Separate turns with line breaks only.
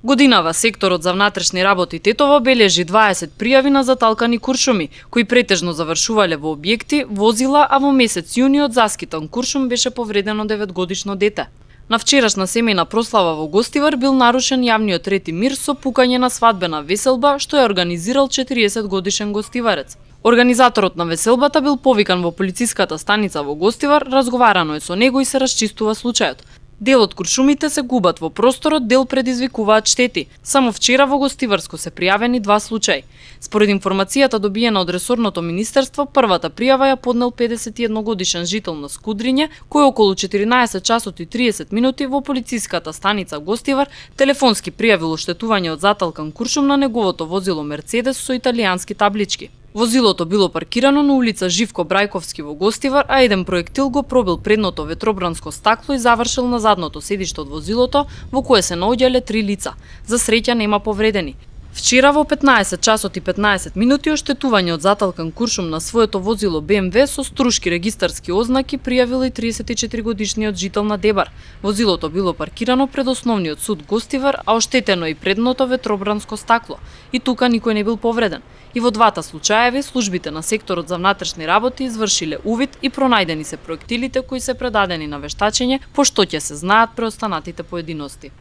Годинава секторот за внатрешни работи Тетово бележи 20 пријави на заталкани куршуми, кои претежно завршувале во објекти, возила, а во месец јуни од заскитан куршум беше повредено 9-годишно дете. На вчерашна семејна прослава во Гостивар бил нарушен јавниот ред и мир со пукање на свадбена веселба што ја организирал 40-годишен гостиварец. Организаторот на веселбата бил повикан во полициската станица во Гостивар, разговарано е со него и се расчистува случајот. Дел од куршумите се губат во просторот, дел предизвикуваат штети. Само вчера во Гостиварско се пријавени 2 случаи. Според информацијата добиена од ресорното министерство, првата пријава ја поднел 51-годишен жител на Скудриње, кој околу 14 часот и 30 минути во полициската станица Гостивар телефонски пријавил оштетување од заталкан куршум на неговото возило Мерцедес со италијански таблички. Возилото било паркирано на улица Живко Брајковски во Гостивар, а еден проектил го пробил предното ветробранско стакло и завршил на задното седиште од возилото, во кое се наоѓале 3 лица. За среќа нема повредени. Вчера во 15 часот и 15 минути оштетување од заталкан куршум на своето возило БМВ со струшки регистарски ознаки пријавил и 34-годишниот жител на Дебар. Возилото било паркирано пред основниот суд Гостивар, а оштетено и предното ветробранско стакло. И тука никој не бил повреден. И во двата случаеви службите на секторот за внатрешни работи извршиле увид и пронајдени се проектилите кои се предадени на вештачење, по што ќе се знаат преостанатите поединости.